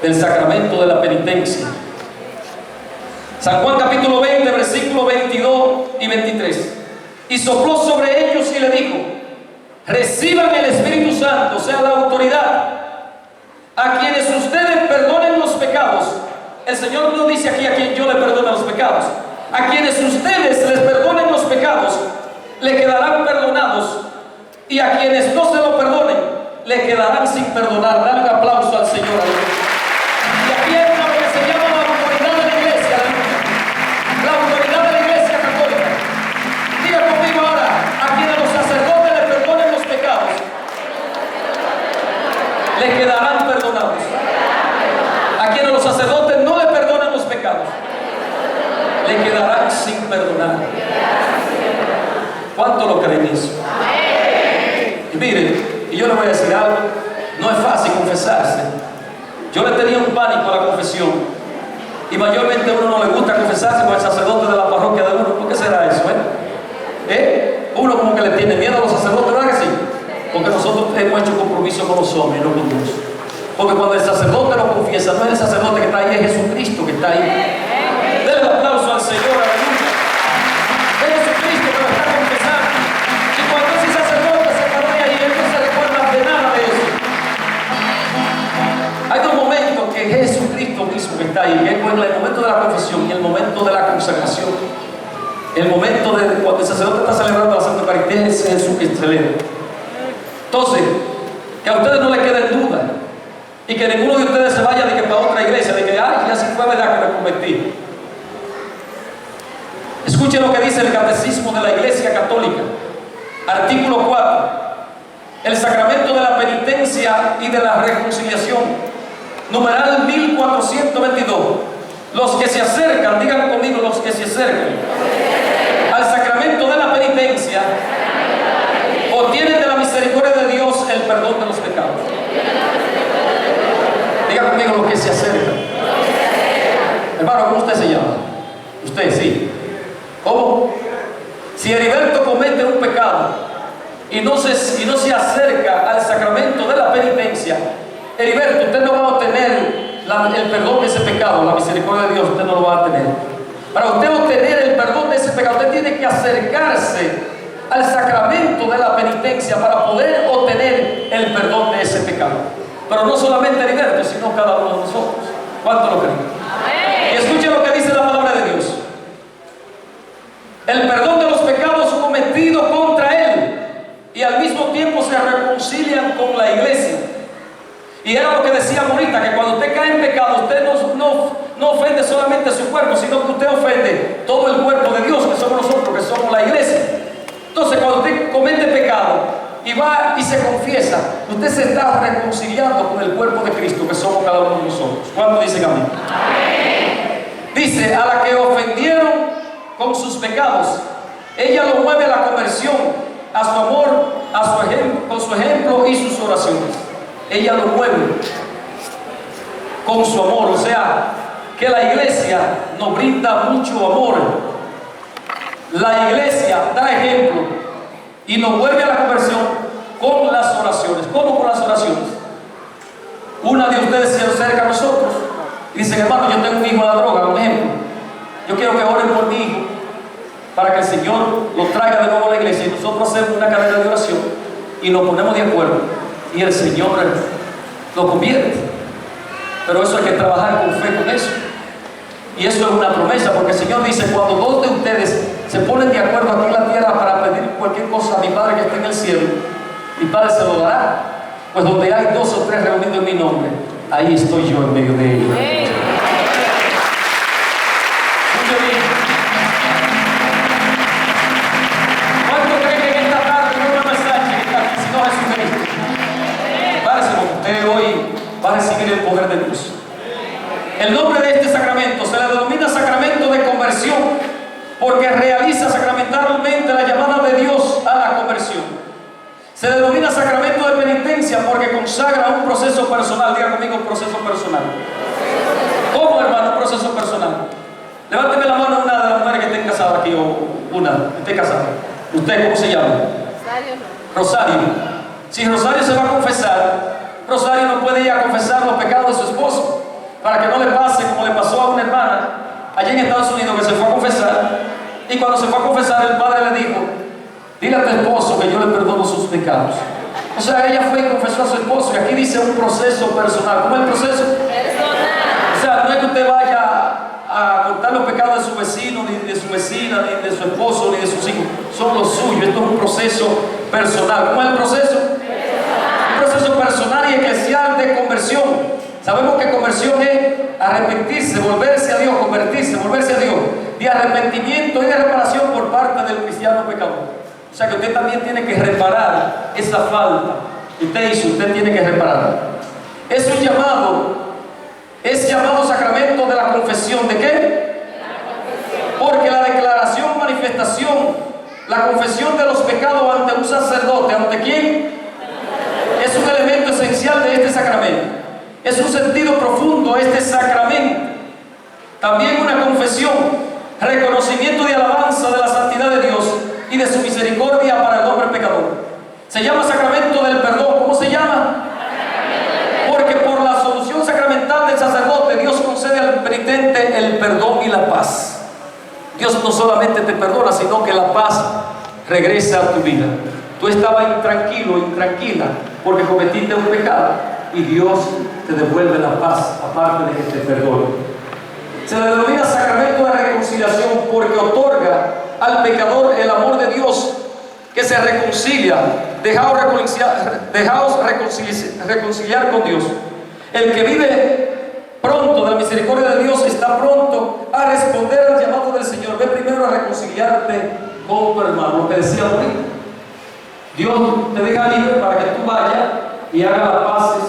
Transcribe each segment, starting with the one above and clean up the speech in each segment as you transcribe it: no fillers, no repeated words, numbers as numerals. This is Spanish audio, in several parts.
del sacramento de la penitencia. San Juan capítulo 20, versículos 22 y 23. Y sopló sobre ellos y le dijo: reciban el Espíritu Santo, o sea, la autoridad. A quienes ustedes perdonen los pecados, el Señor no dice aquí a quien yo le perdone los pecados. A quienes ustedes les perdonen los pecados, le quedarán perdonados. Y a quienes no se lo perdonen, le quedarán sin perdonar. Dale un aplauso al Señor. Y aquí hay una que se llama la autoridad de la iglesia. La autoridad de la iglesia católica. Diga conmigo ahora: a quienes los sacerdotes le perdonen los pecados, le quedarán perdonados. A quienes los sacerdotes no le perdonan los pecados, le quedarán sin perdonar. ¿Cuánto lo creen eso? Y miren, y yo le voy a decir algo: no es fácil confesarse. Yo le tenía un pánico a la confesión, y mayormente a uno no le gusta confesarse con el sacerdote de la parroquia de uno. ¿Por qué será eso? Uno como que le tiene miedo a los sacerdotes, ¿verdad que sí? Porque nosotros hemos hecho compromiso con los hombres, no con Dios. Porque cuando el sacerdote lo confiesa, no es el sacerdote que está ahí, es Jesucristo que está ahí. Denle el aplauso al Señor, aleluya. Es Jesucristo que lo está confesando. Y cuando ese sacerdote se paró ahí, él no se recuerda de nada de eso. Hay dos momentos que Jesucristo mismo que está ahí, que es el momento de la confesión y el momento de la consagración. El momento de cuando el sacerdote está celebrando la Santa Eucaristía, es Jesús que celebra. Entonces, que a ustedes no les quede duda, y que ninguno de ustedes se vaya de que para otra iglesia, de que ay, ya se fue verdad que me convertí. Escuchen lo que dice el Catecismo de la Iglesia Católica, artículo 4: el sacramento de la penitencia y de la reconciliación, numeral 1422. Los que se acercan, digan conmigo, los que se acercan al sacramento de la penitencia obtienen de la misericordia de Dios el perdón de los pecados. Diga conmigo, los que se acercan. Hermano, ¿cómo usted se llama? Usted, sí. ¿Cómo? Si Heriberto comete un pecado y no se acerca al sacramento de la penitencia, Heriberto, usted no va a obtener el perdón de ese pecado, la misericordia de Dios, usted no lo va a tener. Para usted obtener el perdón de ese pecado, usted tiene que acercarse al sacramento de la penitencia para poder obtener el perdón de ese pecado. Pero no solamente Heriberto, sino cada uno de nosotros. ¿Cuánto lo creen? Y escuchen lo que dice la palabra de Dios: el perdón de los pecados cometidos contra él, y al mismo tiempo se reconcilian con la iglesia. Y era lo que decíamos ahorita, que cuando usted cae en pecado, usted no ofende solamente su cuerpo, sino que usted ofende todo el cuerpo de Dios, que somos nosotros, que somos la iglesia. Entonces, cuando usted comete pecado y va y se confiesa, usted se está reconciliando con el cuerpo de Cristo, que somos cada uno de nosotros. ¿Cuánto dicen amén? Amén. Dice: a la que ofendieron con sus pecados, ella lo mueve a la conversión, a su amor, con su ejemplo y sus oraciones. Ella lo mueve con su amor. O sea, que la iglesia nos brinda mucho amor. La iglesia da ejemplo y nos vuelve a la conversión con las oraciones. ¿Cómo con las oraciones? Una de ustedes se acerca a nosotros y dice: hermano, yo tengo un hijo de la droga, por ejemplo. Yo quiero que oren por mi hijo para que el Señor lo traiga de nuevo a la iglesia. Y nosotros hacemos una cadena de oración y nos ponemos de acuerdo y el Señor lo convierte. Pero eso hay que trabajar con fe con eso. Y eso es una promesa, porque el Señor dice: cuando dos de ustedes se ponen de acuerdo aquí en la tierra para pedir cualquier cosa a mi Padre que está en el cielo, mi Padre se lo dará. Pues donde hay dos o tres reunidos en mi nombre, ahí estoy yo en medio de ellos. ¿Cuánto creen que en esta tarde no hay mensaje que está aquí, sino Jesucristo? Párese, porque usted hoy va a recibir el poder de Dios. El nombre de este sacramento se le denomina sacramento de conversión, porque realiza sacramentalmente la llamada de Dios a la conversión. Se denomina sacramento de penitencia porque consagra un proceso personal. Diga conmigo, un proceso personal. ¿Cómo, hermano, un proceso personal? Levánteme la mano una de las mujeres que estén casadas aquí, o una que esté casada. ¿Usted cómo se llama? Rosario. Rosario. Si Rosario se va a confesar, Rosario no puede ir a confesar los pecados de su esposo. Y cuando se fue a confesar, el padre le dijo: dile a tu esposo que yo le perdono sus pecados. O sea, ella fue y confesó a su esposo. Y aquí dice un proceso personal. ¿Cómo es el proceso? Personal. O sea, no es que usted vaya a contar los pecados de su vecino, ni de su vecina, ni de su esposo, ni de sus hijos. Son los suyos. Esto es un proceso personal. ¿Cómo es el proceso? Personal. Un proceso personal y eclesial de conversión. Sabemos que conversión es arrepentirse, volverse a Dios, convertirse, volverse a Dios. De arrepentimiento y de reparación por parte del cristiano pecador. O sea que usted también tiene que reparar esa falta que usted hizo, usted tiene que repararla. Es un llamado, es llamado sacramento de la confesión. ¿De qué? Porque la declaración, manifestación, la confesión de los pecados ante un sacerdote, ¿ante quién? Es un elemento esencial de este sacramento. Es un sentido profundo este sacramento. También una confesión, reconocimiento y alabanza de la santidad de Dios y de su misericordia para el hombre pecador. Se llama sacramento del perdón. ¿Cómo se llama? Porque por la solución sacramental del sacerdote, Dios concede al penitente el perdón y la paz. Dios no solamente te perdona, sino que la paz regresa a tu vida. Tú estabas intranquilo, intranquila, porque cometiste un pecado, y Dios te devuelve la paz, aparte de que te perdone. Se le denomina sacramento de reconciliación porque otorga al pecador el amor de Dios, que se reconcilia. Dejaos reconciliar con Dios. El que vive pronto de la misericordia de Dios está pronto a responder al llamado del Señor. Ve primero a reconciliarte con tu hermano. Lo que decía ahorita, Dios te deja libre para que tú vayas y hagas las paces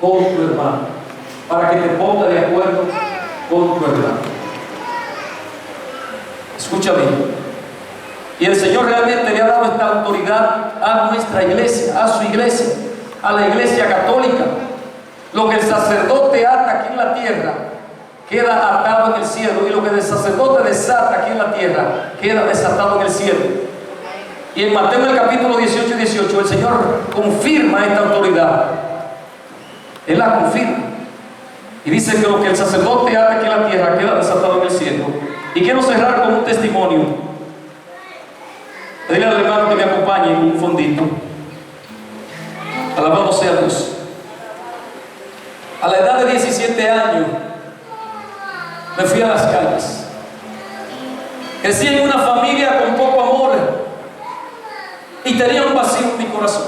con tu hermano, para que te ponga de acuerdo con tu hermano. Escucha bien. Y el Señor realmente le ha dado esta autoridad a nuestra iglesia, a su iglesia, a la iglesia católica. Lo que el sacerdote ata aquí en la tierra queda atado en el cielo, y lo que el sacerdote desata aquí en la tierra queda desatado en el cielo. Y en Mateo, en el capítulo 18 y 18, el Señor confirma esta autoridad. Él la confirma y dice que lo que el sacerdote ata aquí en la tierra queda desatado en el cielo. Y quiero cerrar con un testimonio. Dile al hermano que me acompañe en un fondito. Alabado sea Dios. A la edad de 17 años me fui a las calles. Crecí en una familia con poco amor y tenía un vacío en mi corazón.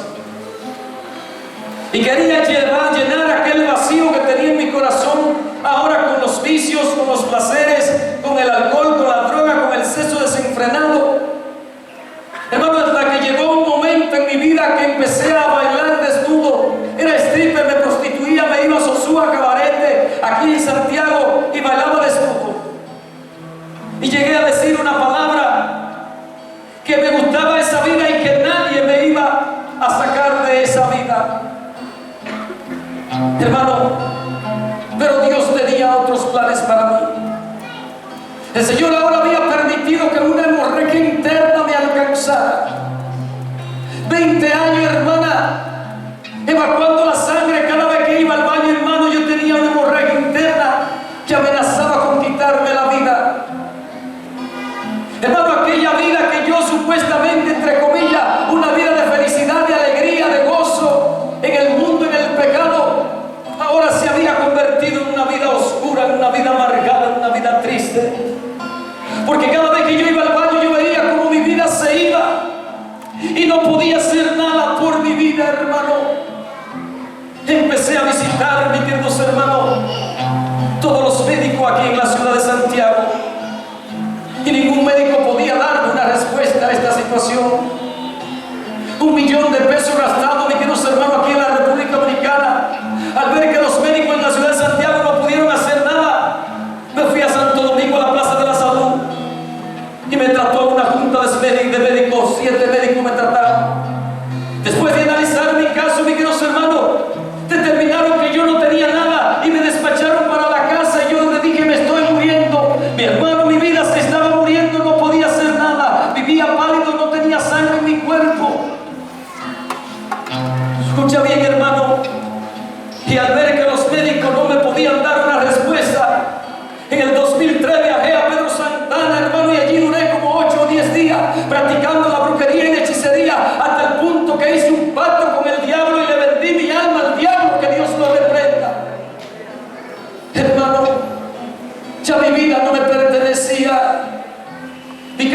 Y quería llenar aquel vacío que tenía en mi corazón ahora con los vicios, con los placeres, con el alcohol, con la droga, con el sexo desenfrenado. Hermano, hasta que llegó un momento en mi vida que empecé a bailar desnudo. Era stripper, me prostituía, me iba a Sosúa, Cabarete, aquí en Santiago, y bailaba desnudo. Y llegué a decir una palabra, que me gustaba esa vida y que nadie me iba a sacar de esa vida. Hermano, pero Dios tenía otros planes para mí. El Señor ahora había permitido que una hemorragia interna me alcanzara. 20 años, hermana, evacuando la sangre. Cada vez que iba al baño, hermano, yo tenía una hemorragia interna que amenazaba con quitarme la vida. Hermano, aquella vida que yo supuestamente, entre comillas, una vida de felicidad, de alegría, de gozo en el mundo, en el pecado, ahora se había convertido en una vida oscura, en una vida amargada, en una vida triste. Porque cada vez que yo iba al baño, yo veía cómo mi vida se iba y no podía hacer nada por mi vida, hermano. Empecé a visitar, mis queridos hermanos, todos los médicos aquí en la ciudad de Santiago, y ningún médico podía darme una respuesta a esta situación. 1 millón de pesos gastados, mis queridos hermanos, aquí en la República Dominicana. Al ver que los médicos en la ciudad de Santiago no pudieron hacer nada, me fui a Santo Domingo, a la Plaza de la Salud, y me trató una junta de médicos. 7 médicos me trataron. Después de analizar mi caso, mis queridos hermanos, determinaron que yo no tenía nada y me despacharon para la casa. Y yo le dije: me estoy muriendo. Mi hermano, mi vida se estaba muriendo, no podía hacer nada. Vivía pálido, no tenía sangre en mi cuerpo.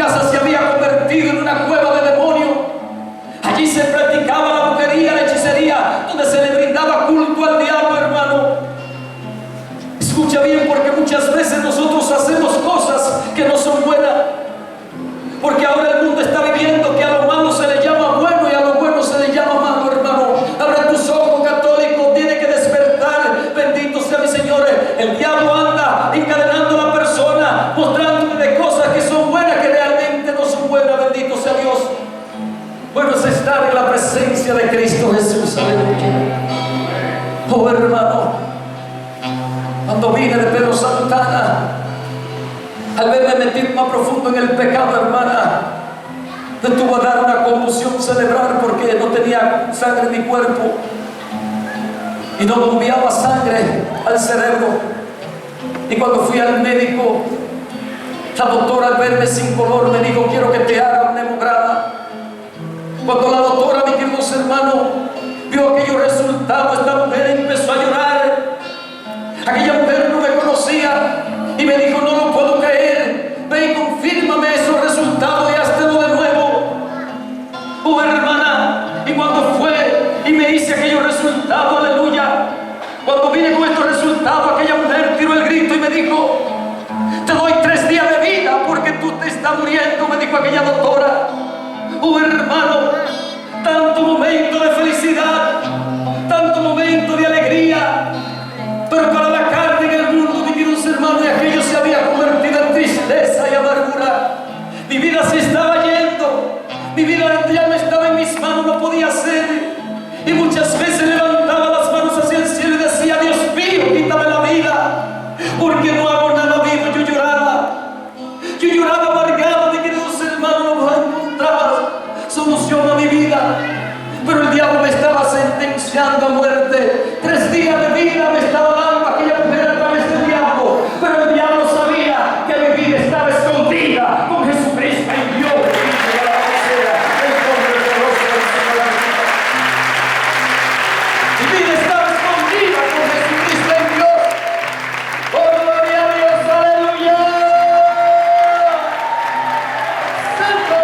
casa se había convertido en una cueva de demonios. Allí se practicaba la brujería, la hechicería, donde se le brindaba culto al diablo, hermano. Escucha bien, porque muchas veces nosotros hacemos cosas que no son buenas. Porque ahora el mundo está viviendo que a lo malo se le llama bueno y a lo bueno se le llama malo, hermano. Abre tus ojos, católico, tiene que despertar. Bendito sea mi Señor. El diablo anda encadenando a la persona, mostrándole de cosas que son buenas, que realmente no son buenas. Bendito sea Dios. Bueno es estar en la presencia de Cristo Jesús. Aleluya. Oh, hermano, cuando vine de Pedro Santana, al verme metido más profundo en el pecado, hermana, me tuvo a dar una convulsión cerebral porque no tenía sangre en mi cuerpo y no bombeaba sangre al cerebro. Y cuando fui al médico, la doctora, al verme sin color, me dijo: quiero que te haga un hemograma. Cuando la doctora, mis queridos hermanos, vio aquellos resultados, esta mujer empezó a llorar. Aquella mujer no me conocía y me dijo: no lo puedo creer, ve y confírmame esos resultados y háztelo de nuevo. Oh, hermana, y cuando fue y me hice aquellos resultados, aleluya, cuando vine con estos resultados, aquella mujer tiró el grito y me dijo: te doy 3 días de vida porque tú te estás muriendo, me dijo aquella doctora. Oh, hermano, tanto momento de felicidad, tanto momento de alegría, pero para la carne en el mundo, mis queridos hermanos, y aquello se había convertido en tristeza y amargura. Mi vida se estaba yendo, mi vida ya no estaba en mis manos, no podía hacer. Y muchas veces levantaba las manos hacia el cielo y decía: Dios mío, quítame la vida, porque no hago nada vivo. Yo lloraba amargado, mis queridos hermanos, no encontraba solución a mi vida. Pero el diablo me estaba sentenciando a muerte. 3 días de vida me estaba dando aquella mujer a través del diablo. Pero el diablo sabía que mi vida estaba escondida con Jesucristo en Dios. Mi vida estaba escondida con Jesucristo en Dios. ¡Oh, gloria a Dios! ¡Aleluya! ¡Santo!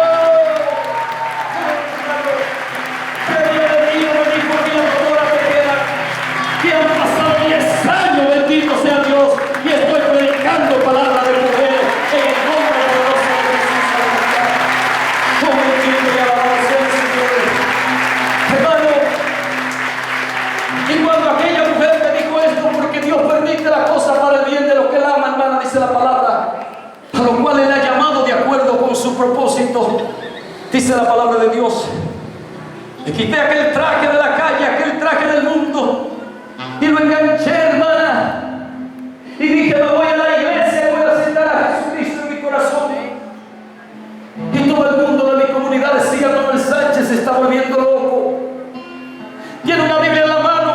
Que han pasado 10 años, bendito sea Dios, y estoy predicando palabra de poder en el nombre poderoso de Jesús. Como bendito y alabado sea el Señor. Hermano, y cuando aquella mujer me dijo esto, porque Dios permite la cosa para el bien de los que la aman, hermana, dice la palabra, a lo cual Él ha llamado de acuerdo con su propósito, dice la palabra de Dios. Le quité aquel traje de la calle, aquel traje del mundo, y lo enganché, hermana, y dije: me voy a la iglesia, voy a aceptar a Jesucristo en mi corazón. Y todo el mundo de mi comunidad decía: Manuel Sánchez se está volviendo loco, tiene una Biblia en la mano.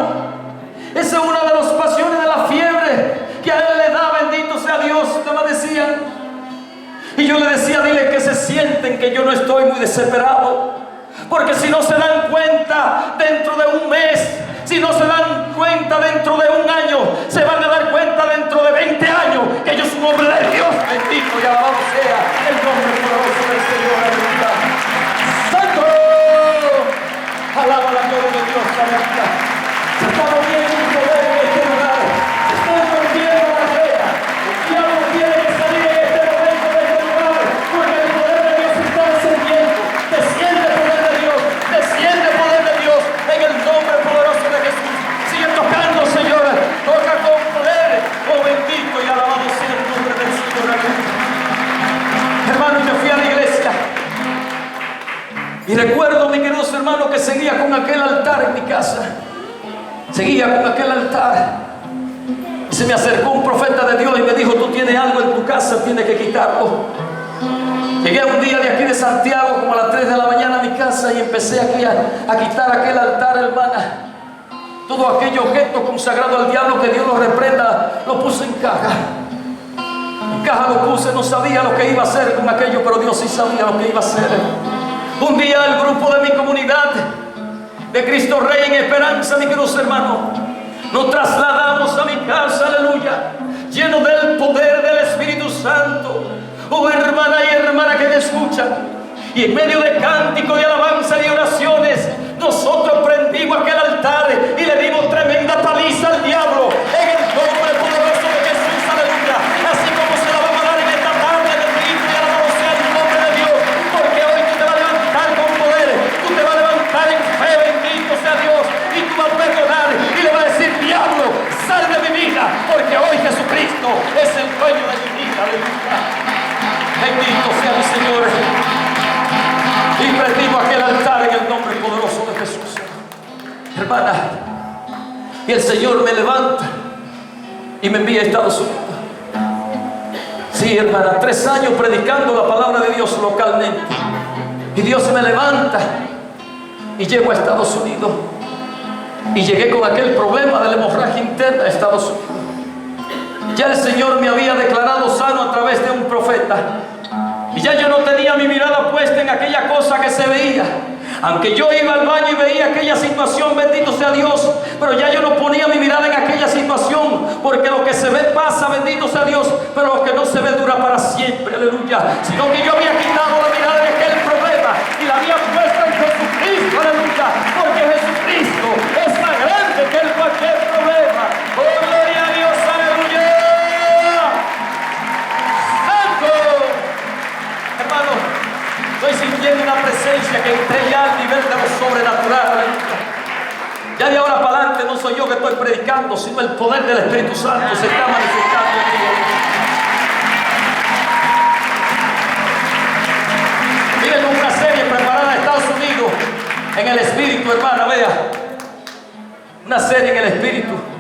Esa es una de las pasiones de la fiebre que a él le da, bendito sea Dios, me decían. Y yo le decía: dile que se sienten que yo no estoy muy desesperado, porque si no se dan cuenta dentro de un mes, si no se dan cuenta dentro de un año, se van a dar cuenta dentro de 20 años que yo soy un hombre de Dios. Bendito y alabado sea el nombre poderoso del Señor. Aleluya. ¡Santo! Alaba la gloria de Dios. Aleluya. Se está moviendo un poder en este lugar. Se está rompiendo la barrera. El diablo tiene que salir en este momento de este lugar, porque el poder de Dios está descendiendo. Desciende el poder de Dios. Desciende el poder de Dios en el nombre poderoso de Jesús. Sigue tocando, Señor. Toca con poder. Oh, bendito y alabado sea el nombre del Señor. Hermano, yo fui a la iglesia y recuerdo, mis queridos hermanos, que seguía con aquel altar en mi casa. Seguía con aquel altar. Y se me acercó un profeta de Dios y me dijo: tú tienes algo en tu casa, tienes que quitarlo. Llegué un día de aquí de Santiago como a las 3 de la mañana a mi casa y empecé aquí a quitar aquel altar, hermana. Todo aquel objeto consagrado al diablo, que Dios lo reprenda, lo puse en caja. En caja lo puse, no sabía lo que iba a hacer con aquello, pero Dios sí sabía lo que iba a hacer. Un día el grupo de mi comunidad de Cristo Rey en Esperanza, mis queridos hermanos, nos trasladamos a mi casa, aleluya, lleno del poder del Espíritu Santo. Oh, hermana y hermana que me escucha, Y en medio de cántico, de alabanza y oraciones, nosotros prendimos aquel altar y le dimos tremenda paliza al diablo en el nombre poderoso de Jesús, aleluya. Así como se la vamos a dar en esta tarde, bendito y alabado sea el nombre de Dios, porque hoy tú te vas a levantar con poder, tú te vas a levantar en fe, bendito sea Dios, y tú vas a perdonar y le vas a decir: diablo, sal de mi vida, porque hoy Jesucristo es el dueño de mi vida, aleluya. Bendito sea mi Señor. Y prendimos aquel altar en el nombre poderoso de Jesús. Hermana, y el Señor me levanta y me envía a Estados Unidos. Sí, hermana, 3 años predicando la palabra de Dios localmente. Y Dios me levanta y llego a Estados Unidos. Y llegué con aquel problema de la hemorragia interna a Estados Unidos. Ya el Señor me había declarado sano a través de un profeta. Y ya yo no tenía mi mirada puesta en aquella cosa que se veía. Aunque yo iba al baño y veía aquella situación, bendito sea Dios, pero ya yo no ponía mi mirada en aquella situación, porque lo que se ve pasa, bendito sea Dios, pero lo que no se ve dura para siempre, aleluya. Sino que yo había quitado la mirada de aquel problema y la había puesta en Jesucristo, aleluya, porque Jesucristo es más grande que cualquier problema. Oh, gloria a Dios, aleluya. Hermano, estoy sintiendo una presencia que entré ya al nivel de lo sobrenatural. Ya de ahora para adelante no soy yo que estoy predicando, sino el poder del Espíritu Santo se está manifestando en mí. Miren una serie preparada en Estados Unidos en el Espíritu, hermana, vea. Una serie en el Espíritu.